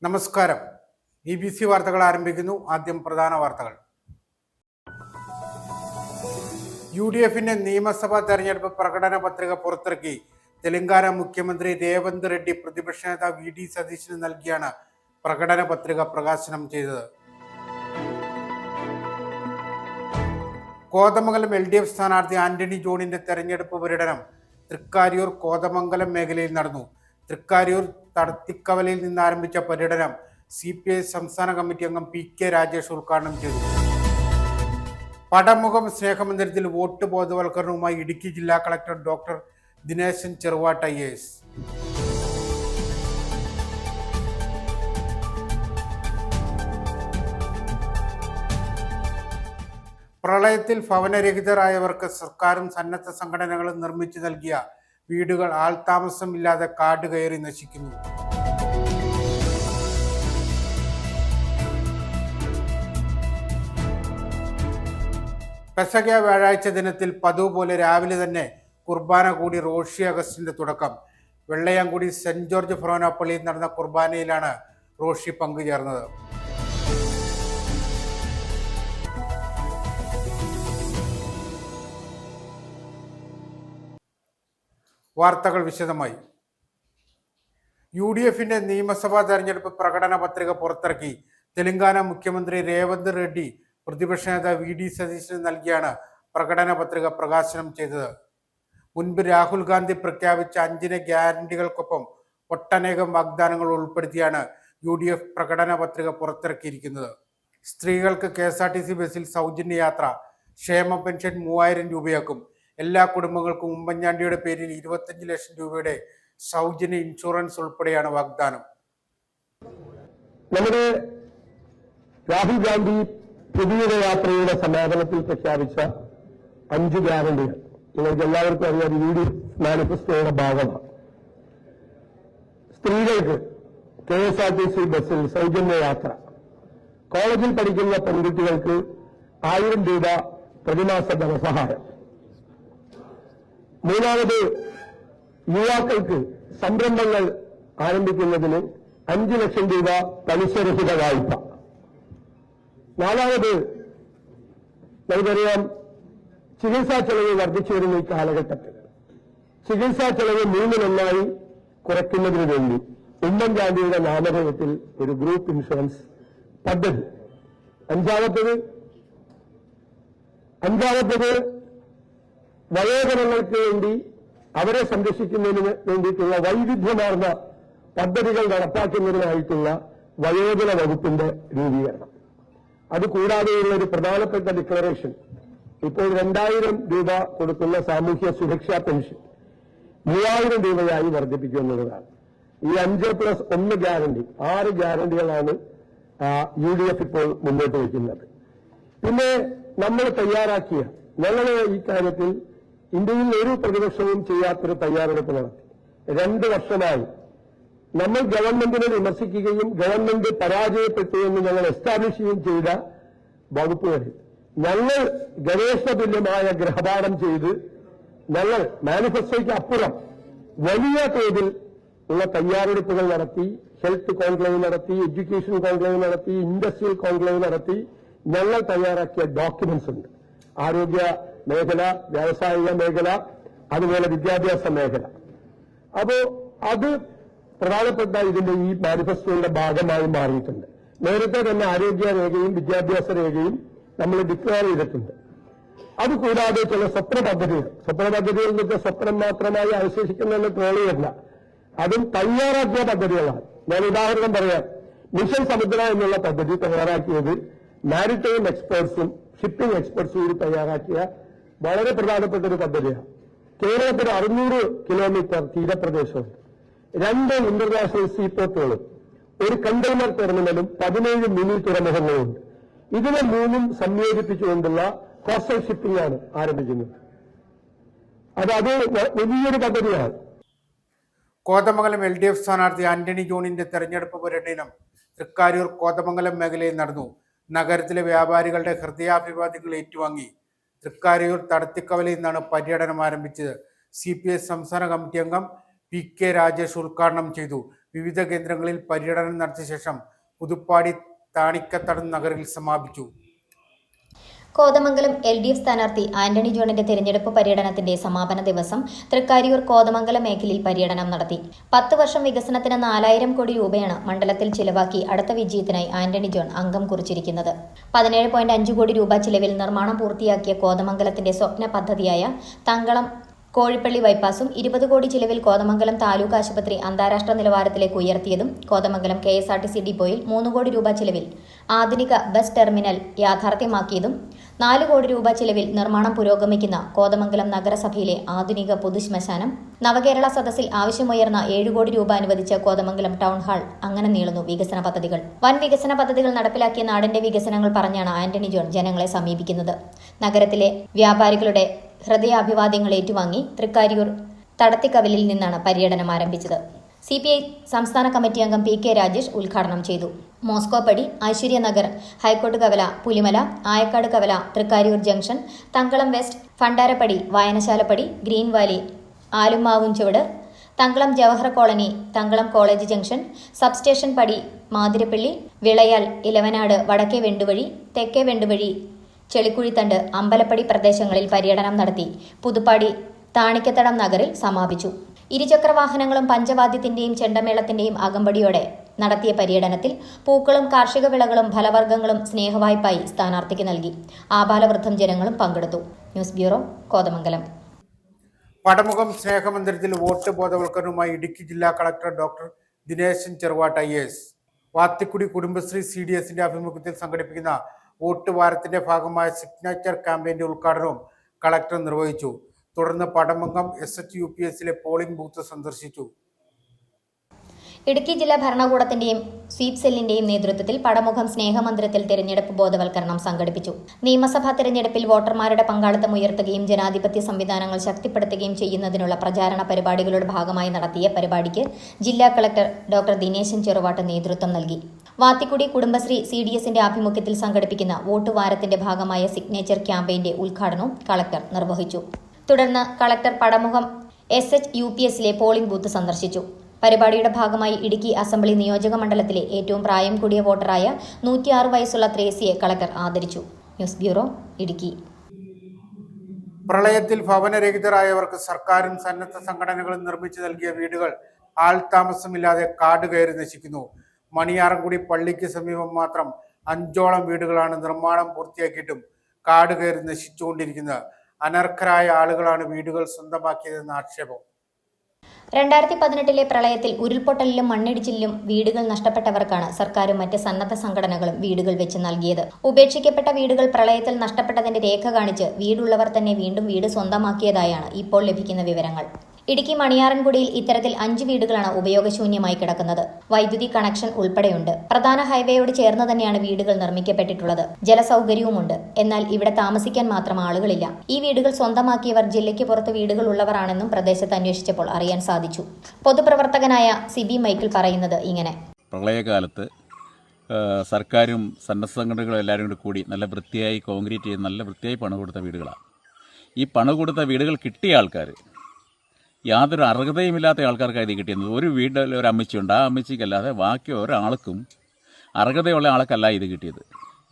നമസ്കാരം. BBC വാർത്തകൾ ആരംഭിക്കുന്നു. ആദ്യം പ്രധാന വാർത്തകൾ. UDFിന്റെ നിയമസഭാ തെരഞ്ഞെടുപ്പ് പ്രകടന പത്രിക പുറത്തിറക്കി. തെലങ്കാന മുഖ്യമന്ത്രി രേവന്ത് റെഡ്ഡി പ്രതിപക്ഷ നേതാവ് VD സതീശന് നൽകിയാണ് പ്രകടന പത്രിക പ്രകാശനം ചെയ്തത്. കോതമംഗലം LDF സ്ഥാനാർത്ഥി ആന്റണി ജോണിന്റെ തെരഞ്ഞെടുപ്പ് പര്യടനം തൃക്കാരിയൂർ കോതമംഗലം മേഖലയിൽ നടന്നു. തൃക്കാരിയൂർ തടത്തിക്കവലയിൽ നിന്ന് ആരംഭിച്ച പര്യടനം CPI സംസ്ഥാന കമ്മിറ്റി അംഗം PK രാജേഷ് ഉദ്ഘാടനം ചെയ്തു. പടമുഖം സ്നേഹമന്ദിരത്തിൽ വോട്ട് ബോധവൽക്കരണവുമായി ഇടുക്കി ജില്ലാ collector doctor Dineshan Cheruvattu IAS. പ്രളയത്തിൽ ഭവനരഹിതരായവർക്ക് സർക്കാരും സന്നദ്ധ സംഘടനകളും നിർമ്മിച്ചു നൽകിയ വീടുകൾ ആൾതാമസമില്ലാതെ കാട് കയറി നശിക്കുന്നു. പെസഹ വ്യാഴാഴ്ച ദിനത്തിൽ പതിവ് പോലെ രാവിലെ തന്നെ കുർബാന കൂടി റോഷി അഗസ്റ്റിന്റെ തുടക്കം. വെള്ളയാംകുടി സെന്റ് ജോർജ് ഫൊറോന പള്ളിയിൽ നടന്ന കുർബാനയിലാണ് റോഷി പങ്കുചേർന്നത്. വാർത്തകൾ വിശദമായി. UDFിന്റെ നിയമസഭാ തെരഞ്ഞെടുപ്പ് പ്രകടന പത്രിക പുറത്തിറക്കി. തെലങ്കാന മുഖ്യമന്ത്രി രേവന്ത് റെഡ്ഡി പ്രതിപക്ഷ നേതാവ് VD സതീശന് നൽകിയാണ് പ്രകടന പത്രിക പ്രകാശനം ചെയ്തത്. മുൻപ് രാഹുൽ ഗാന്ധി പ്രഖ്യാപിച്ച 5 ഗ്യാരണ്ടികൾക്കൊപ്പം ഒട്ടനേകം വാഗ്ദാനങ്ങൾ ഉൾപ്പെടുത്തിയാണ് UDF പ്രകടന പത്രിക പുറത്തിറക്കിയിരിക്കുന്നത്. സ്ത്രീകൾക്ക് KSRTC ബസ്സിൽ സൗജന്യ യാത്ര, ക്ഷേമ പെൻഷൻ 3000 രൂപയാക്കും. എല്ലാ കുടുംബങ്ങൾക്കും ഉമ്മൻചാണ്ടിയുടെ പേരിൽ 25 ലക്ഷം രൂപയുടെ സൗജന്യ ഇൻഷുറൻസ് ഉൾപ്പെടെയാണ് വാഗ്ദാനം. നമ്മുടെ രാഹുൽ ഗാന്ധി പുതിയ യാത്രയുടെ സമാപനത്തിൽ പ്രഖ്യാപിച്ച 5 ഗ്യാരണ്ടികൾ നിങ്ങൾക്ക് എല്ലാവർക്കും അറിയാം. UDF മാനിഫെസ്റ്റോയുടെ ഭാഗമാണ്. സ്ത്രീകൾക്ക് KSRTC ബസ്സിൽ സൗജന്യ യാത്ര, കോളേജിൽ പഠിക്കുന്ന പെൺകുട്ടികൾക്ക് 1000 രൂപ പ്രതിമാസ ധനസഹായം, മൂന്നാമത് യുവാക്കൾക്ക് സംരംഭങ്ങൾ ആരംഭിക്കുന്നതിന് 5 ലക്ഷം രൂപ പലിശരഹിത വായ്പ, നാലാമത് നമുക്കറിയാം ചികിത്സാ ചെലവ് വർദ്ധിച്ചു വരുന്ന ഈ കാലഘട്ടത്തിൽ ചികിത്സാ ചെലവ് 3-1 കുറയ്ക്കുന്നതിന് വേണ്ടി ഉമ്മൻചാണ്ടിയുടെ നാമധേയത്തിൽ ഒരു ഗ്രൂപ്പ് ഇൻഷുറൻസ് പദ്ധതി. അഞ്ചാമത്തത് വയോജനങ്ങൾക്ക് വേണ്ടി അവരെ സംരക്ഷിക്കുന്നതിന് വേണ്ടിയിട്ടുള്ള വൈവിധ്യമാർന്ന പദ്ധതികൾ നടപ്പാക്കുന്നതിനായിട്ടുള്ള വയോജന വകുപ്പിന്റെ രൂപീകരണം. അതുകൂടാതെയുള്ള ഒരു പ്രധാനപ്പെട്ട ഡിക്ലറേഷൻ, ഇപ്പോൾ 2000 രൂപ കൊടുക്കുന്ന സാമൂഹ്യ സുരക്ഷാ പെൻഷൻ 3000 രൂപയായി വർദ്ധിപ്പിക്കുമെന്നുള്ളതാണ്. ഈ 5+1 ഗ്യാരണ്ടി 6 ഗ്യാരണ്ടികളാണ് UDF ഇപ്പോൾ മുന്നോട്ട് വയ്ക്കുന്നത്. പിന്നെ നമ്മൾ തയ്യാറാക്കിയ ഈ കാര്യത്തിൽ ഇന്ത്യയിൽ ഒരു പ്രതിപക്ഷവും ചെയ്യാത്തൊരു തയ്യാറെടുപ്പ് നടത്തി. 2 വർഷമായി നമ്മൾ ഗവൺമെന്റിനെ വിമർശിക്കുകയും ഗവൺമെന്റ് പരാജയപ്പെട്ടു എന്ന് ഞങ്ങൾ എസ്റ്റാബ്ലിഷ് ചെയ്യുകയും ചെയ്ത വകുപ്പുകളിൽ ഞങ്ങൾ ഗവേഷണ തുല്യമായ ഗൃഹപാഠം ചെയ്ത് ഞങ്ങൾ മാനിഫെസ്റ്റോയ്ക്ക് അപ്പുറം വലിയ തോതിൽ ഉള്ള തയ്യാറെടുപ്പുകൾ നടത്തി. ഹെൽത്ത് കോൺക്ലേവ് നടത്തി, എഡ്യൂക്കേഷൻ കോൺക്ലേവ് നടത്തി, ഇൻഡസ്ട്രിയൽ കോൺക്ലേവ് നടത്തി. ഞങ്ങൾ തയ്യാറാക്കിയ ഡോക്യുമെന്റ്സ് ഉണ്ട്. ആരോഗ്യ മേഖല, വ്യാവസായിക മേഖല, അതുപോലെ വിദ്യാഭ്യാസ മേഖല. അപ്പോ അത് പ്രധാനപ്പെട്ട ഇതിന്റെ ഈ മാനിഫെസ്റ്റോയുടെ ഭാഗമായി മാറിയിട്ടുണ്ട്. നേരത്തെ തന്നെ ആരോഗ്യ രേഖയും വിദ്യാഭ്യാസ രേഖയും നമ്മൾ ഡിക്ലെയർ ചെയ്തിട്ടുണ്ട്. അതുകൂടാതെ ചില സ്വപ്ന പദ്ധതികൾ എന്ന് വെച്ചാൽ സ്വപ്നം മാത്രമായി അവശേഷിക്കുന്നതിന് ട്രോളിയല്ല, അതും തയ്യാറാക്കിയ പദ്ധതികളാണ്. ഞാൻ ഉദാഹരണം പറയാം. മിഷൻ സമുദ്ര എന്നുള്ള പദ്ധതി തയ്യാറാക്കിയത് മാരിടൈം എക്സ്പേർട്സും ഷിപ്പിംഗ് എക്സ്പെർട്സും കൂടി തയ്യാറാക്കിയ വളരെ പ്രധാനപ്പെട്ട ഒരു പദ്ധതിയാണ്. കേരളത്തിൽ 600 കിലോമീറ്റർ തീരപ്രദേശമുണ്ട്, 2 ഇന്റർനാഷണൽ സീപോർട്ടുകളും, ഒരു കണ്ടെയ്നർ ടെർമിനലും, 17 മിനി തുറമുഖങ്ങളുമുണ്ട്. ഇതിനെ 3 സംയോജിപ്പിച്ചുകൊണ്ടുള്ള കോസ്റ്റൽ ഷിപ്പിംഗ് ആണ് ആരംഭിക്കുന്നത്. അത് വലിയൊരു പദ്ധതിയാണ്. കോതമംഗലം LDF സ്ഥാനാർത്ഥി ആന്റണി ജോണിന്റെ തെരഞ്ഞെടുപ്പ് പര്യടനം തൃക്കാരിയൂർ കോതമംഗലം മേഖലയിൽ നടന്നു. നഗരത്തിലെ വ്യാപാരികളുടെ ഹൃദയാഭിവാദ്യങ്ങൾ ഏറ്റുവാങ്ങി. തൃക്കാരിയൂർ തടത്തിക്കവലയിൽ നിന്നാണ് പര്യടനം ആരംഭിച്ചത്. CPI സംസ്ഥാന കമ്മിറ്റി അംഗം PK രാജേഷ് ഉദ്ഘാടനം ചെയ്തു. വിവിധ കേന്ദ്രങ്ങളിൽ പര്യടനം നടത്തിയ ശേഷം പുതുപ്പാടി താണിക്കത്തടം നഗറിൽ സമാപിച്ചു. കോതമംഗലം LDF സ്ഥാനാർത്ഥി ആന്റണി ജോണിന്റെ തെരഞ്ഞെടുപ്പ് പര്യടനത്തിന്റെ സമാപന ദിവസം തൃക്കാരിയൂർ കോതമംഗലം മേഖലയിൽ പര്യടനം നടത്തി. 10 വർഷം വികസനത്തിന് 4000 കോടി രൂപയാണ് മണ്ഡലത്തിൽ ചിലവാക്കി അടുത്ത വിജയത്തിനായി ആന്റണി ജോൺ അംഗം കുറിച്ചിരിക്കുന്നത്. 17.5 കോടി രൂപ ചിലവിൽ നിർമ്മാണം പൂർത്തിയാക്കിയ കോതമംഗലത്തിന്റെ സ്വപ്ന പദ്ധതിയായ തങ്കളം കോഴിപ്പള്ളി ബൈപ്പാസും 20 കോടി ചിലവിൽ കോതമംഗലം താലൂക്ക് ആശുപത്രി അന്താരാഷ്ട്ര നിലവാരത്തിലേക്ക് ഉയർത്തിയതും കോതമംഗലം KSRTC ഡിപ്പോയിൽ 3 കോടി രൂപ ചിലവിൽ ആധുനിക ബസ് ടെർമിനൽ യാഥാർത്ഥ്യമാക്കിയതും 4 കോടി രൂപ ചിലവിൽ നിർമ്മാണം പുരോഗമിക്കുന്ന കോതമംഗലം നഗരസഭയിലെ ആധുനിക പൊതുശ്മശാനം, നവകേരള സദസ്സിൽ ആവശ്യമുയർന്ന 7 കോടി രൂപ അനുവദിച്ച കോതമംഗലം ടൗൺ ഹാൾ, അങ്ങനെ നീളുന്നു വികസന പദ്ധതികൾ. വൻ വികസന പദ്ധതികൾ നടപ്പിലാക്കിയ നാടിന്റെ വികസനങ്ങൾ പറഞ്ഞാണ് ആന്റണി ജോൺ ജനങ്ങളെ സമീപിക്കുന്നത്. നഗരത്തിലെ വ്യാപാരികളുടെ ഹൃദയാഭിവാദ്യങ്ങൾ ഏറ്റുവാങ്ങി തൃക്കാരിയൂർ തടത്തിക്കവലിൽ നിന്നാണ് പര്യടനം ആരംഭിച്ചത്. CPI സംസ്ഥാന കമ്മിറ്റി അംഗം PK രാജേഷ് ഉദ്ഘാടനം ചെയ്തു. മോസ്കോപ്പടി, ഐശ്വര്യനഗർ, ഹൈക്കോട്ട് കവല, പുലിമല, ആയക്കാട് കവല, Thrikkariyoor junction, Thankalam west, Fundarappady, Vayanasalappady, green valley, ആലുമാവും ചുവട്, Thankalam Jawahar colony, Thankalam college junction, substation പടി, മാതിരപ്പള്ളി, വിളയാൽ, ഇലവനാട്, വടക്കേ വെണ്ടുവഴി, തെക്കേ വെണ്ടുവഴി, ചെളിക്കുഴിത്തണ്ട്, അമ്പലപ്പടി പ്രദേശങ്ങളിൽ പര്യടനം നടത്തി പുതുപ്പാടി താണിക്കത്തടം നഗറിൽ സമാപിച്ചു. ഇരുചക്രവാഹനങ്ങളും പഞ്ചവാദ്യത്തിന്റെയും ചെണ്ടമേളത്തിന്റെയും അകമ്പടിയോടെ നടത്തിയ പര്യടനത്തിൽ പൂക്കളും കാർഷിക വിളകളും ഫലവർഗ്ഗങ്ങളും സ്നേഹവായ്പായി സ്ഥാനാർത്ഥിക്ക് നൽകി. ആബാലവൃദ്ധം ജനങ്ങളും പങ്കെടുത്തു. News bureau, Kothamangalam. പടമുഖം സ്നേഹമന്ദിരത്തിൽ വോട്ട് ബോധവൽക്കരണവുമായി ഇടുക്കി ജില്ലാ collector doctor Dineshan Cheruvattu IAS. Vathikudy Kudumbashree CDSന്റെ ആഭിമുഖ്യത്തിൽ സംഘടിപ്പിക്കുന്ന വോട്ട് വാരത്തിന്റെ ഭാഗമായ സിഗ്നേച്ചർ ക്യാമ്പയിന്റെ ഉദ്ഘാടനവും കളക്ടർ നിർവഹിച്ചു. തുടർന്ന് പടമുഖം SHUPSലെ പോളിംഗ് ബൂത്ത് സന്ദർശിച്ചു. ഇടുക്കി ജില്ലാ ഭരണകൂടത്തിന്റെയും സ്വീപ് സെല്ലിന്റെയും നേതൃത്വത്തിൽ പടമുഖം സ്നേഹമന്ദിരത്തിൽ തെരഞ്ഞെടുപ്പ് ബോധവൽക്കരണം സംഘടിപ്പിച്ചു. നിയമസഭാ തെരഞ്ഞെടുപ്പിൽ വോട്ടർമാരുടെ പങ്കാളിത്തം ഉയർത്തുകയും ജനാധിപത്യ സംവിധാനങ്ങൾ ശക്തിപ്പെടുത്തുകയും ചെയ്യുന്നതിനുള്ള പ്രചാരണ പരിപാടികളുടെ ഭാഗമായി നടത്തിയ പരിപാടിക്ക് ജില്ലാ കളക്ടർ ഡോക്ടർ ദിനേശൻ ചെറുവാട്ട് നേതൃത്വം നൽകി. വാത്തിക്കുടി കുടുംബശ്രീ CDSന്റെ ആഭിമുഖ്യത്തിൽ സംഘടിപ്പിക്കുന്ന വോട്ട് വാരത്തിന്റെ ഭാഗമായ സിഗ്നേച്ചർ ക്യാമ്പയിന്റെ ഉദ്ഘാടനവും കളക്ടർ നിർവഹിച്ചു. തുടർന്ന് കളക്ടർ പടമുഖം SHUPSലെ പോളിംഗ് ബൂത്ത് സന്ദർശിച്ചു. പരിപാടിയുടെ ഭാഗമായി ഇടുക്കി അസംബ്ലി നിയോജക മണ്ഡലത്തിലെ ഏറ്റവും പ്രായം കൂടിയ വോട്ടറായ 106 വയസ്സുള്ള ത്രേസിയെ കളക്ടർ ആദരിച്ചു. News bureau, Idukki. പ്രളയത്തിൽ ഭവനരഹിതരായവർക്ക് സർക്കാരും സന്നദ്ധ സംഘടനകളും നിർമ്മിച്ചു നൽകിയ വീടുകൾ ആൾതാമസമില്ലാതെ കാട് കയറി നശിക്കുന്നു. മണിയാറൻകുടി പള്ളിക്ക് സമീപം മാത്രം 5ഓളം വീടുകളാണ് നിർമ്മാണം പൂർത്തിയാക്കിയിട്ടും കാട് കയറി നശിച്ചുകൊണ്ടിരിക്കുന്നത്. അനർഹരായ ആളുകളാണ് വീടുകൾ സ്വന്തമാക്കിയതെന്ന ആക്ഷേപം. 2018 പ്രളയത്തിൽ ഉരുൾപൊട്ടലിലും മണ്ണിടിച്ചിലിലും വീടുകൾ നഷ്ടപ്പെട്ടവർക്കാണ് സർക്കാരും മറ്റ് സന്നദ്ധ സംഘടനകളും വീടുകൾ വെച്ച് നൽകിയത്. ഉപേക്ഷിക്കപ്പെട്ട വീടുകൾ പ്രളയത്തിൽ നഷ്ടപ്പെട്ടതിന്റെ രേഖ കാണിച്ച് വീടുള്ളവർ തന്നെ വീണ്ടും വീട് സ്വന്തമാക്കിയതായാണ് ഇപ്പോൾ ലഭിക്കുന്ന വിവരങ്ങൾ. ഇടുക്കി മണിയാറൻകുടിയിൽ ഇത്തരത്തിൽ 5 വീടുകളാണ് ഉപയോഗശൂന്യമായി കിടക്കുന്നത്. വൈദ്യുതി കണക്ഷൻ ഉൾപ്പെടെയുണ്ട്. പ്രധാന ഹൈവേയോട് ചേർന്ന് തന്നെയാണ് വീടുകൾ നിർമ്മിക്കപ്പെട്ടിട്ടുള്ളത്. ജലസൗകര്യവുമുണ്ട്. എന്നാൽ ഇവിടെ താമസിക്കാൻ മാത്രം ആളുകളില്ല. ഈ വീടുകൾ സ്വന്തമാക്കിയവർ ജില്ലയ്ക്ക് പുറത്ത് വീടുകൾ ഉള്ളവരാണെന്നും പ്രദേശത്ത് അന്വേഷിച്ചപ്പോൾ അറിയാൻ സാധിച്ചു. പൊതുപ്രവർത്തകനായ CB മൈക്കിൾ പറയുന്നത് ഇങ്ങനെ: പ്രളയകാലത്ത് സർക്കാരും സന്നദ്ധ സംഘടനകളും എല്ലാവരും കൂടി നല്ല വൃത്തിയായി കോൺക്രീറ്റ് ചെയ്ത് നല്ല വൃത്തിയായി പണം കൊടുത്ത വീടുകളാണ്. ഈ പണം കൊടുത്ത വീടുകൾ കിട്ടിയ ആൾക്കാർ യാതൊരു അർഹതയുമില്ലാത്ത ആൾക്കാർക്കാണ് ഇത് കിട്ടിയത്. ഒരു വീട്ടിൽ ഒരു അമ്മച്ചിയുണ്ട്, ആ അമ്മച്ചിക്കല്ലാതെ ബാക്കി ഒരാൾക്കും അർഹതയുള്ള ആൾക്കല്ല ഇത് കിട്ടിയത്.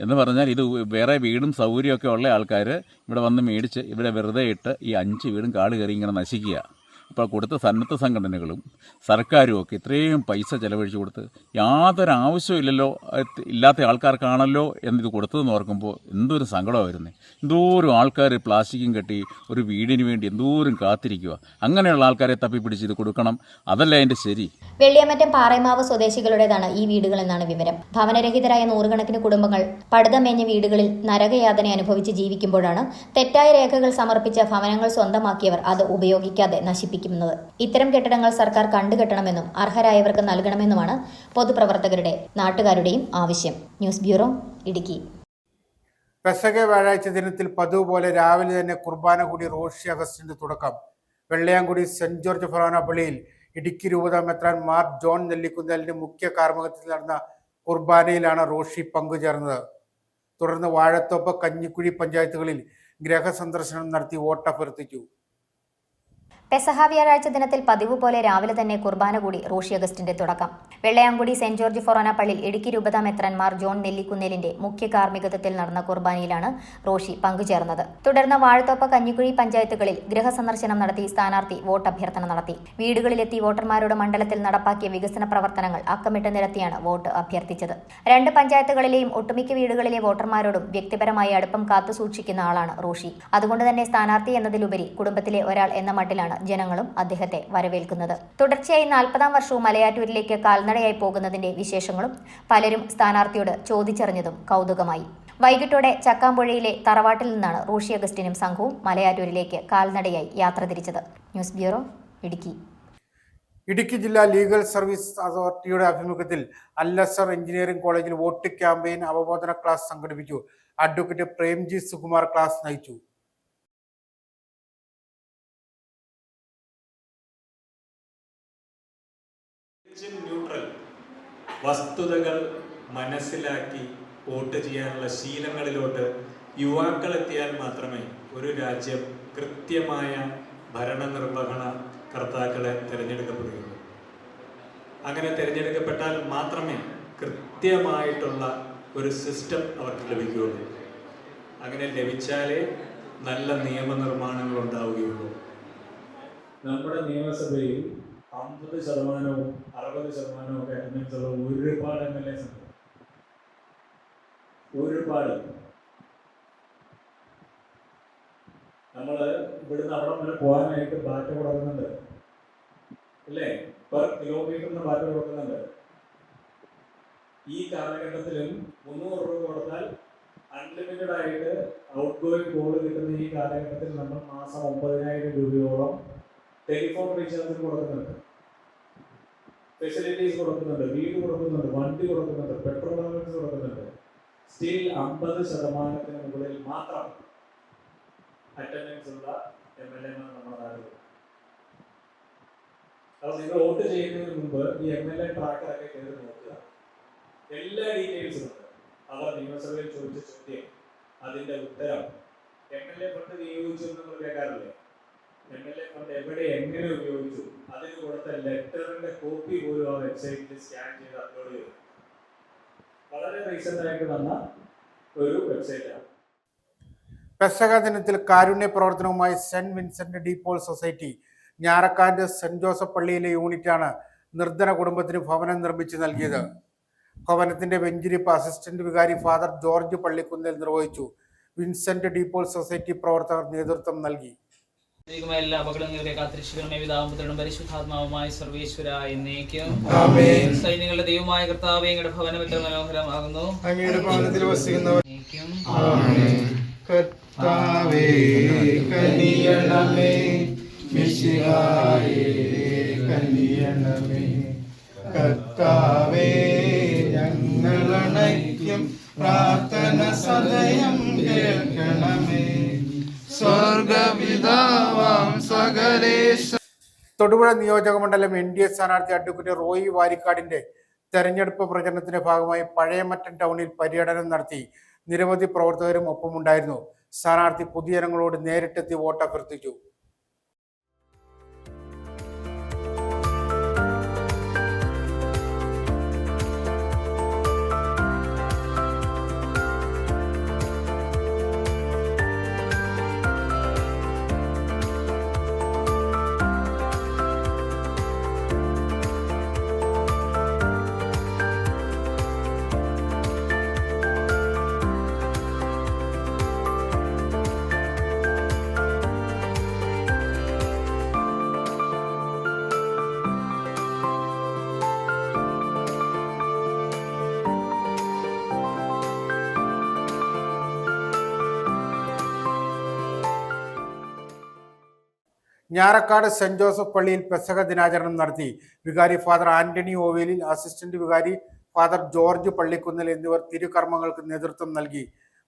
എന്ന് പറഞ്ഞാൽ ഇത് വേറെ വീടും സൗകര്യമൊക്കെ ഉള്ള ആൾക്കാർ ഇവിടെ വന്ന് മേടിച്ച് ഇവിടെ വെറുതെ ഇട്ട് ഈ 5 വീടും കാട് കയറി ഇങ്ങനെ നശിക്കുക. ഇപ്പോൾ കൊടുത്ത സന്നദ്ധ സംഘടനകളും സർക്കാരും ഒക്കെ ഇത്രയും പൈസ ചെലവഴിച്ച് കൊടുത്ത് യാതൊരു ആവശ്യമില്ലല്ലോ, ഇല്ലാത്ത ആൾക്കാർക്കാണല്ലോ എന്നിത് കൊടുത്തതെന്ന് ഓർക്കുമ്പോൾ എന്തൊരു സങ്കടമാണ് വരുന്നത്. എന്തോരം ആൾക്കാർ പ്ലാസ്റ്റിക്കും കെട്ടി ഒരു വീടിന് വേണ്ടി എന്തോരം കാത്തിരിക്കുക. അങ്ങനെയുള്ള ആൾക്കാരെ തപ്പിപ്പിടിച്ച് ഇത് കൊടുക്കണം, അതല്ല അതിൻ്റെ ശരി. വെള്ളിയമറ്റം പാറേമാവ് സ്വദേശികളുടേതാണ് ഈ വീടുകൾ എന്നാണ് വിവരം. ഭവനരഹിതരായ 100 കണക്കിന് കുടുംബങ്ങൾ പടുതമേഞ്ഞ വീടുകളിൽ നരകയാതന അനുഭവിച്ച് ജീവിക്കുമ്പോഴാണ് തെറ്റായ രേഖകൾ സമർപ്പിച്ച ഭവനങ്ങൾ സ്വന്തമാക്കിയവർ അത് ഉപയോഗിക്കാതെ നശിപ്പിക്കുന്നത്. ഇത്തരം കെട്ടിടങ്ങൾ സർക്കാർ കണ്ടുകെട്ടണമെന്നും അർഹരായവർക്ക് നൽകണമെന്നുമാണ് പൊതുപ്രവർത്തകരുടെ നാട്ടുകാരുടെയും ആവശ്യം. News bureau, Idukki. പെസഹ വ്യാഴാഴ്ച ദിനത്തിൽ പതിവ് പോലെ രാവിലെ തന്നെ കുർബാന കൂടി റോഷി അഗസ്റ്റിന്റെ തുടക്കം. വെള്ളയാംകുടി സെന്റ് ജോർജ് ഫൊറോന പള്ളിയിൽ ഇടുക്കി രൂപത മെത്രാൻ മാർ ജോൺ നെല്ലിക്കുന്നലിന്റെ മുഖ്യ കാർമ്മികത്തിൽ നടന്ന കുർബാനയിലാണ് റോഷി പങ്കുചേർന്നത്. തുടർന്ന് വാഴത്തോപ്പ്, കഞ്ഞിക്കുഴി പഞ്ചായത്തുകളിൽ ഗ്രഹസന്ദർശനം നടത്തി വോട്ടഭ്യർത്ഥിച്ചു. പെസഹ വ്യാഴാഴ്ച ദിനത്തിൽ പതിവ് പോലെ രാവിലെ തന്നെ കുർബാന കൂടി റോഷി അഗസ്റ്റിന്റെ തുടക്കം. വെള്ളയാങ്കുടി സെന്റ് ജോർജ് ഫൊറോന പള്ളിയിൽ ഇടുക്കി രൂപതാ മെത്രാൻമാർ ജോൺ നെല്ലിക്കുന്നേലിന്റെ മുഖ്യ കാർമ്മികത്വത്തിൽ നടന്ന കുർബാനയിലാണ് റോഷി പങ്കുചേർന്നത്. തുടർന്ന് വാഴത്തോപ്പ് കഞ്ഞിക്കുഴി പഞ്ചായത്തുകളിൽ ഗൃഹസന്ദർശനം നടത്തി സ്ഥാനാർത്ഥി വോട്ട് അഭ്യർത്ഥന നടത്തി. വീടുകളിലെത്തി വോട്ടർമാരോട് മണ്ഡലത്തിൽ നടപ്പാക്കിയ വികസന പ്രവർത്തനങ്ങൾ അക്കമിട്ട് നിരത്തിയാണ് വോട്ട് അഭ്യർത്ഥിച്ചത്. 2 പഞ്ചായത്തുകളിലെയും ഒട്ടുമിക്ക വീടുകളിലെ വോട്ടർമാരോടും വ്യക്തിപരമായ അടുപ്പം കാത്തുസൂക്ഷിക്കുന്ന ആളാണ് റോഷി. അതുകൊണ്ട് തന്നെ സ്ഥാനാർത്ഥി എന്നതിലുപരി കുടുംബത്തിലെ ഒരാൾ എന്ന മട്ടിലാണ് ജനങ്ങളും അദ്ദേഹത്തെ വരവേൽക്കുന്നത്. തുടർച്ചയായി 40-ാം വർഷവും മലയാറ്റൂരിലേക്ക് കാൽനടയായി പോകുന്നതിന്റെ വിശേഷങ്ങളും പലരും സ്ഥാനാർത്ഥിയോട് ചോദിച്ചറിഞ്ഞതും കൗതുകമായി. വൈകിട്ടോടെ ചക്കാമ്പുഴയിലെ തറവാട്ടിൽ നിന്നാണ് റോഷി അഗസ്റ്റിനും സംഘവും മലയാറ്റൂരിലേക്ക് കാൽനടയായി യാത്ര തിരിച്ചത്. News bureau, Idukki. ഇടുക്കി ജില്ലാ ലീഗൽ സർവീസ് അതോറിറ്റിയുടെ ആഭിമുഖ്യത്തിൽ അൽ-അസ്ഹർ എഞ്ചിനീയറിംഗ് കോളേജിൽ വോട്ട് ക്യാമ്പയിൻ അവബോധന ക്ലാസ് സംഘടിപ്പിച്ചു. അഡ്വക്കേറ്റ് പ്രേംജി സുകുമാർ ക്ലാസ് നയിച്ചു. ന്യൂട്രൽ വസ്തുതകൾ മനസ്സിലാക്കി വോട്ട് ചെയ്യാനുള്ള ശീലങ്ങളിലോട്ട് യുവാക്കൾ എത്തിയാൽ മാത്രമേ ഒരു രാജ്യം കൃത്യമായ ഭരണനിർവഹണ കർത്താക്കളെ തിരഞ്ഞെടുക്കപ്പെടുകയുള്ളൂ. അങ്ങനെ തിരഞ്ഞെടുക്കപ്പെട്ടാൽ മാത്രമേ കൃത്യമായിട്ടുള്ള ഒരു സിസ്റ്റം അവർക്ക് ലഭിക്കുകയുള്ളൂ. അങ്ങനെ ലഭിച്ചാലേ നല്ല നിയമനിർമ്മാണങ്ങൾ ഉണ്ടാവുകയുള്ളൂ. നമ്മുടെ നിയമസഭയിൽ 50%, 60% ഒക്കെ അറ്റൻഡൻസ് ഉള്ള ഒരുപാട് MLAs ഉണ്ട്. ഒരുപാട്. നമ്മൾ ഇവിടുന്ന് അവിടെ വരെ പോകാനായിട്ട് ബാറ്റ കൊടുക്കുന്നുണ്ട് അല്ലേ? പെർ കിലോമീറ്ററിന് ബാറ്റ കൊടുക്കുന്നുണ്ട്. ഈ കാലഘട്ടത്തിലും 300 രൂപ കൊടുത്താൽ അൺലിമിറ്റഡ് ആയിട്ട് ഔട്ട് ഗോയിങ് കോൾ കിട്ടുന്ന ഈ കാലഘട്ടത്തിൽ നമ്മൾ മാസം 90,000 രൂപയോളം ടെലിഫോൺ റീചാർജിന് കൊടുക്കുന്നുണ്ട്, ഫെസിലിറ്റീസ് കൊടുക്കുന്നുണ്ട്, വീട് കൊടുക്കുന്നുണ്ട്, വണ്ടി കൊടുക്കുന്നുണ്ട്, പെട്രോൾ അലവൻസ് കൊടുക്കുന്നുണ്ട്. സ്റ്റിൽ 50% മുകളിൽ മാത്രം അറ്റൻഡൻസ് ഉള്ള MLA-മാർ നമ്മുടെ നാട്ടിൽ. അപ്പോൾ നിങ്ങൾ വോട്ട് ചെയ്യുന്നതിന് മുമ്പ് ഈ MLA ട്രാക്കറൊക്കെ കയറി നോക്കുക. എല്ലാ ഡീറ്റെയിൽസും ഉണ്ട്. അവർ നിയമസഭയിൽ ചോദിച്ച ചോദ്യം, അതിന്റെ ഉത്തരം, MLA ഫണ്ട് വിനിയോഗിച്ചു എന്ന് നമ്മൾ കേൾക്കാറില്ലേ? MLA ഫണ്ട് എവിടെ എങ്ങനെ ഉപയോഗിച്ചു, അതിന് കൊടുത്ത ലെറ്ററിന്റെ കോപ്പി പോലും ആ വെബ്സൈറ്റിൽ സ്കാൻ ചെയ്ത് അപ്ലോഡ് ചെയ്തു. വളരെ റീസെന്റ് ആയിട്ട് വന്ന ഒരു വെബ്സൈറ്റാണ്. പെസഹ ദിനത്തിൽ കാരുണ്യ പ്രവർത്തനവുമായി Saint Vincent de Paul Society Njarakkad Saint Joseph പള്ളിയിലെ യൂണിറ്റാണ് നിർധന കുടുംബത്തിന് ഭവനം നിർമ്മിച്ചു നൽകിയത്. ഭവനത്തിന്റെ വെഞ്ചിരിപ്പ് അസിസ്റ്റന്റ് വികാരി ഫാദർ ജോർജ് പള്ളിക്കുന്നിൽ നിർവഹിച്ചു. വിൻസെന്റ് ഡി പോൾ സൊസൈറ്റി പ്രവർത്തകർ നേതൃത്വം നൽകി. എല്ലാ അപകടങ്ങളെ കാത്തിരക്ഷിക്കണമേ. പിതാവും പരിശുദ്ധാത്മാവുമായ സർവേശ്വര എന്നേക്കും. സൈന്യങ്ങളുടെ ദൈവമായ കർത്താവേ, അങ്ങയുടെ ഭവനം എത്ര മനോഹരമാകുന്നു. അങ്ങയുടെ ഭവനത്തിൽ വസിക്കുന്നവർ കർത്താവേ കനിയണമേ, മിശിഹായേ കനിയണമേ. കർത്താവേ ഞങ്ങളണയ്ക്കും പ്രാർത്ഥന സദയം കേൾക്കണമേ. സ്വർഗപിതാവാം സകലേശ. തൊടുപുഴ നിയോജകമണ്ഡലം NDA സ്ഥാനാർത്ഥി അഡ്വക്കേറ്റ് റോയി വാരിക്കാടിന്റെ തെരഞ്ഞെടുപ്പ് പ്രചരണത്തിന്റെ ഭാഗമായി പഴയമറ്റം ടൗണിൽ പര്യടനം നടത്തി. നിരവധി പ്രവർത്തകരും ഒപ്പമുണ്ടായിരുന്നു. സ്ഥാനാർത്ഥി പൊതുജനങ്ങളോട് നേരിട്ടെത്തി വോട്ട് അഭ്യർത്ഥിച്ചു. ഞാറക്കാട് സെന്റ് ജോസഫ് പള്ളിയിൽ പെസഹ ദിനാചരണം നടത്തി. വികാരി ഫാദർ ആന്റണി ഓവേലിൽ, അസിസ്റ്റന്റ് വികാരി ഫാദർ ജോർജ് പള്ളിക്കുന്നിൽ എന്നിവർ തിരുകർമ്മങ്ങൾക്ക് നേതൃത്വം നൽകി.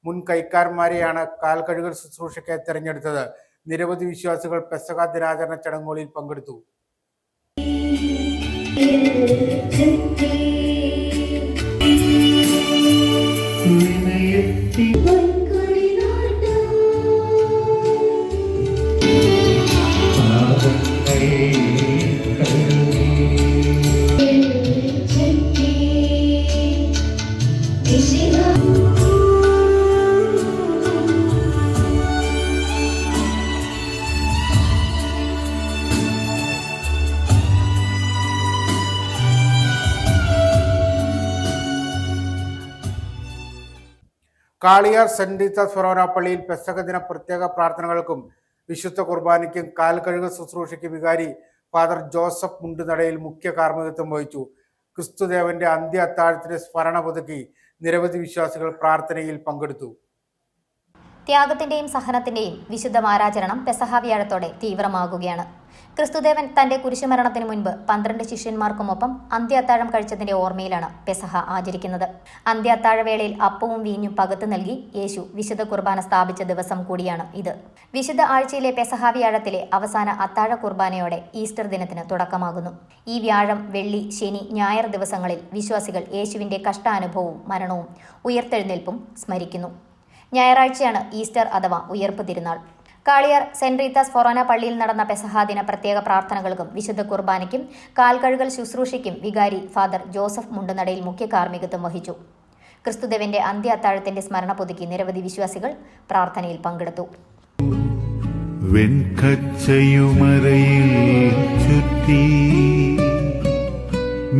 മുൻ കൈക്കാരന്മാരെയാണ് കാൽകഴുകൽ ശുശ്രൂഷയ്ക്ക് തെരഞ്ഞെടുത്തത്. നിരവധി വിശ്വാസികൾ പെസഹ ദിനാചരണ ചടങ്ങുകളിൽ പങ്കെടുത്തു. കാളിയാർ സെന്റ് റീത്താസ് ഫൊറോന പള്ളിയിൽ പെസഹ ദിന പ്രത്യേക പ്രാർത്ഥനകൾക്കും വിശുദ്ധ കുർബാനയ്ക്കും കാൽകഴുക ശുശ്രൂഷയ്ക്ക് വികാരി ഫാദർ ജോസഫ് മുണ്ടുനടയിൽ മുഖ്യ കാർമ്മികത്വം വഹിച്ചു. ക്രിസ്തുദേവന്റെ അന്ത്യ അത്താഴത്തിന് സ്മരണ പുതുക്കി നിരവധി വിശ്വാസികൾ പ്രാർത്ഥനയിൽ പങ്കെടുത്തു. ത്യാഗത്തിന്റെയും സഹനത്തിന്റെയും വിശുദ്ധ ആരാചരണം പെസഹ വ്യാഴത്തോടെ തീവ്രമാകുകയാണ്. ക്രിസ്തുദേവൻ തന്റെ കുരിശുമരണത്തിന് മുൻപ് 12 ശിഷ്യന്മാർക്കുമൊപ്പം അന്ത്യ അത്താഴം കഴിച്ചതിന്റെ ഓർമ്മയിലാണ് പെസഹ ആചരിക്കുന്നത്. അന്ത്യ അത്താഴവേളയിൽ അപ്പവും വീഞ്ഞും പകുത്തു നൽകി യേശു വിശുദ്ധ കുർബാന സ്ഥാപിച്ച ദിവസം കൂടിയാണ് ഇത്. വിശുദ്ധ ആഴ്ചയിലെ പെസഹ വ്യാഴത്തിലെ അവസാന അത്താഴ കുർബാനയോടെ ഈസ്റ്റർ ദിനത്തിന് തുടക്കമാകുന്നു. ഈ വ്യാഴം, വെള്ളി, ശനി, ഞായർ ദിവസങ്ങളിൽ വിശ്വാസികൾ യേശുവിന്റെ കഷ്ടാനുഭവവും മരണവും ഉയർത്തെഴുന്നേൽപ്പും സ്മരിക്കുന്നു. ഞായറാഴ്ചയാണ് ഈസ്റ്റർ അഥവാ ഉയർപ്പ് തിരുനാൾ. കാളിയാർ സെന്റ് റീത്താസ് ഫൊറോന പള്ളിയിൽ നടന്ന പെസഹ ദിന പ്രത്യേക പ്രാർത്ഥനകൾക്കും വിശുദ്ധ കുർബാനയ്ക്കും കാൽകഴുകൽ ശുശ്രൂഷയ്ക്കും വികാരി ഫാദർ ജോസഫ് മുണ്ടുനടയിൽ മുഖ്യ കാർമ്മികത്വം വഹിച്ചു. ക്രിസ്തുദേവന്റെ അന്ത്യ അത്താഴത്തിന്റെ സ്മരണ പുതുക്കി നിരവധി വിശ്വാസികൾ പ്രാർത്ഥനയിൽ പങ്കെടുത്തു.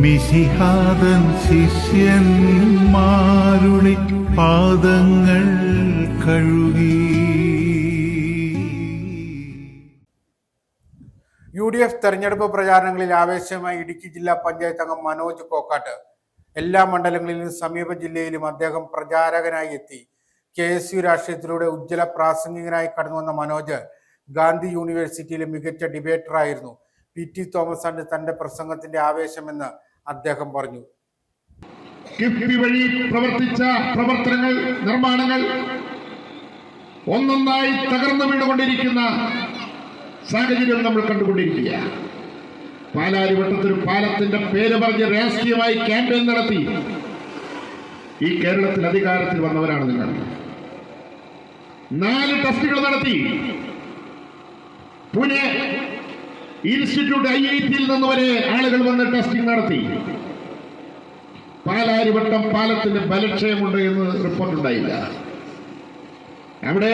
മിശിഹാദൻ ശിഷ്യന്മാരുടെ പാദങ്ങൾ കഴുകി. UDF തെരഞ്ഞെടുപ്പ് പ്രചാരണങ്ങളിൽ ആവേശമായി ഇടുക്കി ജില്ലാ പഞ്ചായത്ത് അംഗം മനോജ് കോക്കാട്ട്. എല്ലാ മണ്ഡലങ്ങളിലും സമീപ ജില്ലയിലും അദ്ദേഹം പ്രചാരകനായി എത്തി. KSU രാഷ്ട്രീയത്തിലൂടെ ഉജ്ജ്വല പ്രാസംഗികനായി കടന്നുവന്ന മനോജ് ഗാന്ധി യൂണിവേഴ്സിറ്റിയിലെ മികച്ച ഡിബേറ്ററായിരുന്നു. PT തോമസ് ആണ് തന്റെ പ്രസംഗത്തിന്റെ ആവേശമെന്ന് അദ്ദേഹം പറഞ്ഞു. കിഫ്ബി വഴി പ്രവർത്തിച്ച പ്രവർത്തനങ്ങൾ, നിർമ്മാണങ്ങൾ ഒന്നൊന്നായി തകർന്നു വീണുകൊണ്ടിരിക്കുന്ന സാഹചര്യം നമ്മൾ കണ്ടുകൊണ്ടിരിക്കുക. പാലാരിവട്ടത്തൊരു പാലത്തിന്റെ പേര് പറഞ്ഞ് രാഷ്ട്രീയമായി ക്യാമ്പയിൻ നടത്തി ഈ കേരളത്തിൽ അധികാരത്തിൽ വന്നവരാണ് നിങ്ങൾ. 4 ടെസ്റ്റുകൾ നടത്തി. പുനെ ഇൻസ്റ്റിറ്റ്യൂട്ട് IIT-യിൽ നിന്ന് വരെ ആളുകൾ വന്ന് ടെസ്റ്റിംഗ് നടത്തി. പാലാരിവട്ടം പാലത്തിന് ബലക്ഷയമുണ്ട് എന്ന് റിപ്പോർട്ടുണ്ടായില്ല. അവിടെ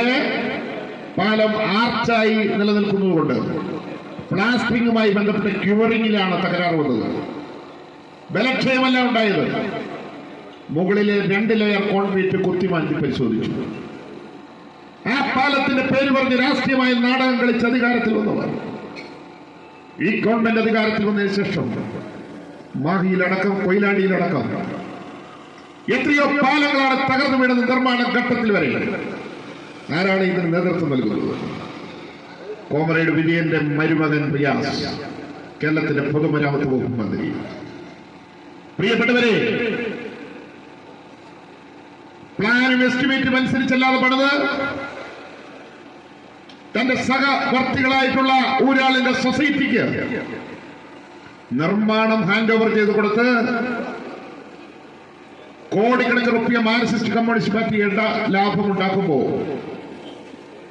പാലം ആർച്ചായി നിലനിൽക്കുന്നതുകൊണ്ട് പ്ലാസ്റ്ററിങ്ങുമായി ബന്ധപ്പെട്ട ക്യൂറിങ്ങിലാണ് തകരാറ് വന്നത്. ബലക്ഷയമല്ല ഉണ്ടായത്. മുകളിലെ 2 ലെയർ കോൺക്രീറ്റ് കുത്തിമാറ്റി പരിശോധിച്ചു. ആ പാലത്തിന്റെ പേര് പറഞ്ഞ് രാഷ്ട്രീയമായ നാടകം കളിച്ച് അധികാരത്തിൽ വന്നവർ ഈ ഗവൺമെന്റ് അധികാരത്തിൽ വന്നതിന് ശേഷം മാഹിയിലടക്കം കൊയിലാണ്ടിയിലടക്കം എത്രയോ പാലങ്ങളാണ് തകർന്നു വീണത് നിർമ്മാണ ഘട്ടത്തിൽ വരെ. ആരാണ് ഇതിന് നേതൃത്വം നൽകുന്നത്? കോമറേഡ് വിജയന്റെ മരുമകൻ റിയാസ്, കേരളത്തിന്റെ പൊതുമരാമത്ത് വകുപ്പ് മന്ത്രി. പ്രിയപ്പെട്ടവരെ, പ്ലാനും എസ്റ്റിമേറ്റും അനുസരിച്ചല്ലാതെ പണിത് തന്റെ സഹവർത്തികളായിട്ടുള്ള ഊരാളിന്റെ സൊസൈറ്റിക്ക് നിർമ്മാണം ഹാൻഡ് ഓവർ ചെയ്ത് കൊടുത്ത് കോടിക്കണക്കിന് റുപ്യ മാർക്സിസ്റ്റ് കമ്മ്യൂണിസ്റ്റ് പാർട്ടിയുടെ ലാഭമുണ്ടാക്കുമ്പോൾ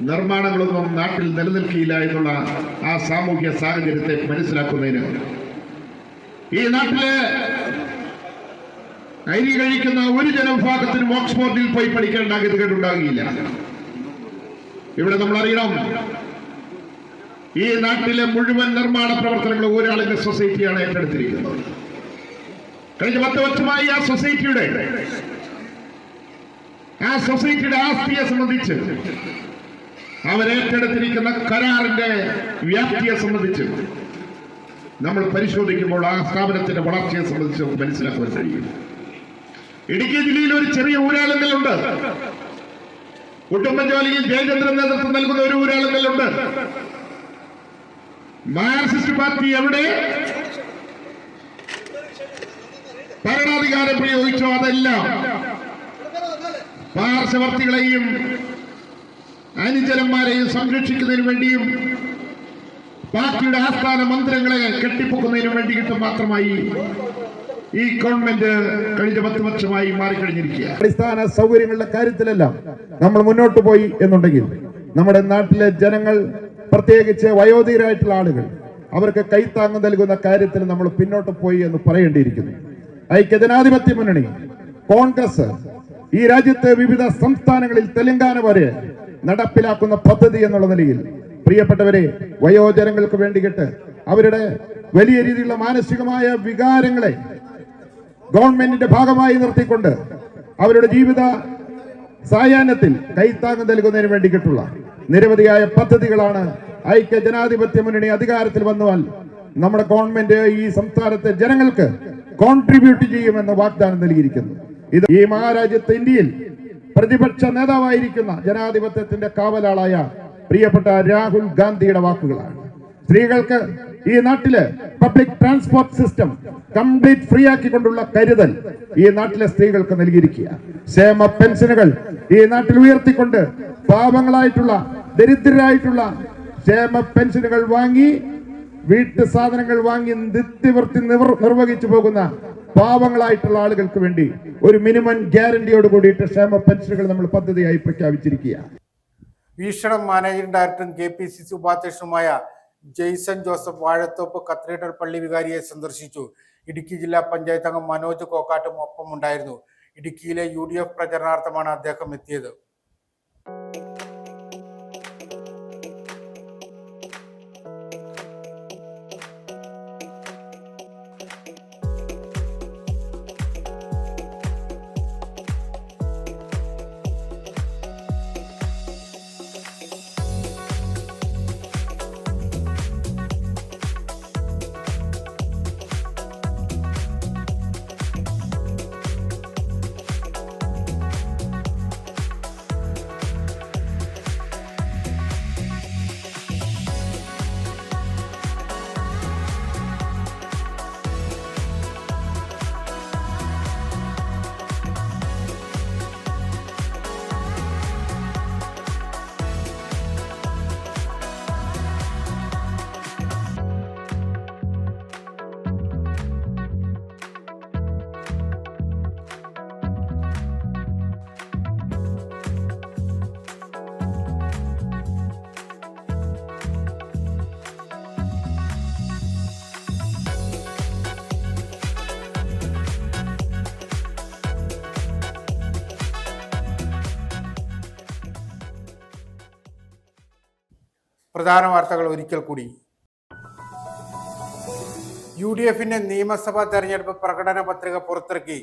നിർമ്മാണങ്ങളൊന്നും നാട്ടിൽ നിലനിൽക്കില്ല എന്നുള്ള ആ സാമൂഹ്യ സാഹചര്യത്തെ മനസ്സിലാക്കുന്നതിന് ഈ നാട്ടിലെ അരി കഴിക്കുന്ന ഒരു ജനവിഭാഗത്തിനും ഓക്സ്ഫോർഡിൽ പോയി പഠിക്കേണ്ട ഗതികേടുണ്ടാകുകയില്ല. ഇവിടെ നമ്മൾ അറിയണം, ഈ നാട്ടിലെ മുഴുവൻ നിർമ്മാണ പ്രവർത്തനങ്ങൾ ഒരാളിന്റെ സൊസൈറ്റിയാണ് ഏറ്റെടുത്തിരിക്കുന്നത്. കഴിഞ്ഞ 10 വർഷമായി ആ സൊസൈറ്റിയുടെ ആസ്തിയെ സംബന്ധിച്ച്, അവരേറ്റെടുത്തിരിക്കുന്ന കരാറിന്റെ വ്യാപ്തിയെ സംബന്ധിച്ച് നമ്മൾ പരിശോധിക്കുമ്പോൾ ആ സ്ഥാപനത്തിന്റെ വളർച്ചയെ സംബന്ധിച്ച് നമുക്ക് മനസ്സിലാക്കാൻ കഴിയും. ഇടുക്കി ജില്ലയിൽ ഒരു ചെറിയ ഊരാളുകളുണ്ട്. ഉടുമ്പൻചോലയിൽ ജയചന്ദ്രൻ നേതൃത്വം നൽകുന്ന ഒരു ഊരാളുകളുണ്ട്. മാർക്സിസ്റ്റ് പാർട്ടി എവിടെ ഭരണാധികാരം പ്രയോഗിച്ചോ അതെല്ലാം പാർശ്വവർത്തികളെയും അനുചരന്മാരെയും സംരക്ഷിക്കുന്നതിന് വേണ്ടിയും പാർട്ടിയുടെ ആസ്ഥാന മന്ദിരങ്ങളെ കെട്ടിപ്പൊക്കുന്നതിനും വേണ്ടിയിട്ട് മാത്രമായി ഈ ഗവൺമെന്റ് കഴിഞ്ഞ 10 വർഷമായി മാറിക്കഴിഞ്ഞിരിക്കുക. അടിസ്ഥാന സൗകര്യങ്ങളുടെ കാര്യത്തിലെല്ലാം നമ്മൾ മുന്നോട്ട് പോയി എന്നുണ്ടെങ്കിൽ നമ്മുടെ നാട്ടിലെ ജനങ്ങൾ, പ്രത്യേകിച്ച് വയോധികരായിട്ടുള്ള ആളുകൾ, അവർക്ക് കൈത്താങ്ങ് നൽകുന്ന കാര്യത്തിൽ നമ്മൾ പിന്നോട്ട് പോയി എന്ന് പറയേണ്ടിയിരിക്കുന്നു. ഐക്യജനാധിപത്യ മുന്നണി, കോൺഗ്രസ് ഈ രാജ്യത്തെ വിവിധ സംസ്ഥാനങ്ങളിൽ തെലങ്കാന വരെ നടപ്പിലാക്കുന്ന പദ്ധതി എന്നുള്ള നിലയിൽ പ്രിയപ്പെട്ടവരെ, വയോജനങ്ങൾക്ക് വേണ്ടിയിട്ട് അവരുടെ വലിയ രീതിയിലുള്ള മാനസികമായ വികാരങ്ങളെ ഗവൺമെന്റിന്റെ ഭാഗമായി നിർത്തിക്കൊണ്ട് അവരുടെ ജീവിത സായാഹ്നത്തിൽ കൈത്താങ്ങ് നൽകുന്നതിന് വേണ്ടിയിട്ടുള്ള നിരവധിയായ പദ്ധതികളാണ് ഐക്യ ജനാധിപത്യ മുന്നണി അധികാരത്തിൽ വന്നാൽ നമ്മുടെ ഗവൺമെന്റ് ഈ സംസ്ഥാനത്തെ ജനങ്ങൾക്ക് കോൺട്രിബ്യൂട്ട് ചെയ്യുമെന്ന് വാഗ്ദാനം നൽകിയിരിക്കുന്നു. ഇത് ഈ മഹാരാജ്യത്ത് ഇന്ത്യയിൽ പ്രതിപക്ഷ നേതാവായിരിക്കുന്ന ജനാധിപത്യത്തിന്റെ കാവലാളായ പ്രിയപ്പെട്ട രാഹുൽ ഗാന്ധിയുടെ വാക്കുകളാണ്. സ്ത്രീകൾക്ക് ഈ നാട്ടില് public transport system complete free ആക്കിക്കൊണ്ടുള്ള കരുതൽ ഈ നാട്ടിലെ സ്ത്രീകൾക്ക് നൽകിയിരിക്കുക. ക്ഷേമ പെൻഷനുകൾ ഈ നാട്ടിൽ ഉയർത്തിക്കൊണ്ട് പാവങ്ങളായിട്ടുള്ള ദരിദ്രരായിട്ടുള്ള ക്ഷേമ പെൻഷനുകൾ വാങ്ങി വീട്ടു സാധനങ്ങൾ വാങ്ങി നിത്യവൃത്തി നിർവഹിച്ചു പോകുന്ന പാവങ്ങളായിട്ടുള്ള ആളുകൾക്ക് വേണ്ടി ഒരു മിനിമം ഗ്യാരണ്ടിയോട് കൂടിയിട്ട് ക്ഷേമ പെൻഷനുകൾ നമ്മൾ പദ്ധതിയായി പ്രഖ്യാപിച്ചിരിക്കുക. വീക്ഷണം മാനേജിംഗ് ഡയറക്ടറും KPCC ഉപാധ്യക്ഷനുമായ ജെയ്സൺ ജോസഫ് വാഴത്തോപ്പ് കത്തീഡ്രൽ പള്ളി വികാരിയെ സന്ദർശിച്ചു. ഇടുക്കി ജില്ലാ പഞ്ചായത്ത് അംഗം മനോജ് കോക്കാട്ടും ഒപ്പമുണ്ടായിരുന്നു. ഇടുക്കിയിലെ UDF പ്രചരണാർത്ഥമാണ് അദ്ദേഹം എത്തിയത്. പ്രധാന വാർത്തകൾ ഒരിക്കൽ കൂടി. UDFിന്റെ നിയമസഭാ തെരഞ്ഞെടുപ്പ് പ്രകടന പത്രിക പുറത്തിറക്കി.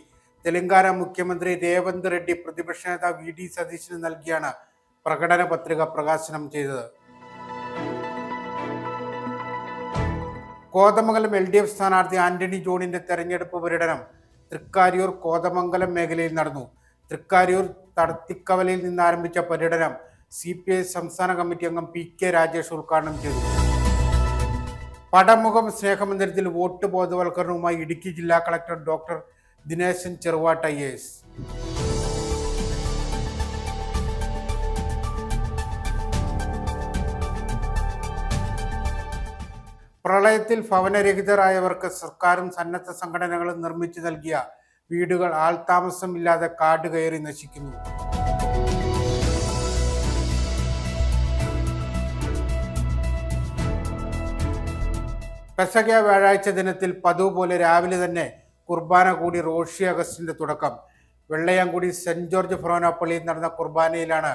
തെലങ്കാന മുഖ്യമന്ത്രി രേവന്ത് റെഡ്ഡി പ്രതിപക്ഷ നേതാവ് VD സതീശന് നൽകിയാണ് പ്രകടന പത്രിക പ്രകാശനം ചെയ്തത്. കോതമംഗലം LDF സ്ഥാനാർത്ഥി ആന്റണി ജോണിന്റെ തെരഞ്ഞെടുപ്പ് പര്യടനം തൃക്കാരിയൂർ കോതമംഗലം മേഖലയിൽ നടന്നു. തൃക്കാരിയൂർ തടത്തിക്കവലയിൽ നിന്ന് ആരംഭിച്ച പര്യടനം CPI സംസ്ഥാന കമ്മിറ്റി അംഗം PK രാജേഷ് ഉദ്ഘാടനം ചെയ്തു. പടമുഖം സ്നേഹമന്ദിരത്തിൽ വോട്ട് ബോധവൽക്കരണവുമായി ഇടുക്കി ജില്ലാ collector doctor Dineshan Cheruvattu IAS. പ്രളയത്തിൽ ഭവനരഹിതരായവർക്ക് സർക്കാരും സന്നദ്ധ സംഘടനകളും നിർമ്മിച്ചു നൽകിയ വീടുകൾ ആൾതാമസമില്ലാതെ കാട് കയറി നശിക്കുന്നു. പെസഹ വ്യാഴാഴ്ച ദിനത്തിൽ പതിവ് പോലെ രാവിലെ തന്നെ കുർബാന കൂടി റോഷി അഗസ്റ്റിന്റെ തുടക്കം. വെള്ളയാംകുടി സെന്റ് ജോർജ് ഫൊറോന പള്ളിയിൽ നടന്ന കുർബാനയിലാണ്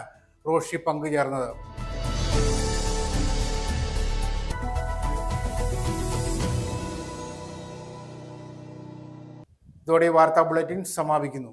റോഷി പങ്കുചേർന്നത്. ഇതോടെ വാർത്താ ബുള്ളറ്റിൻ സമാപിക്കുന്നു.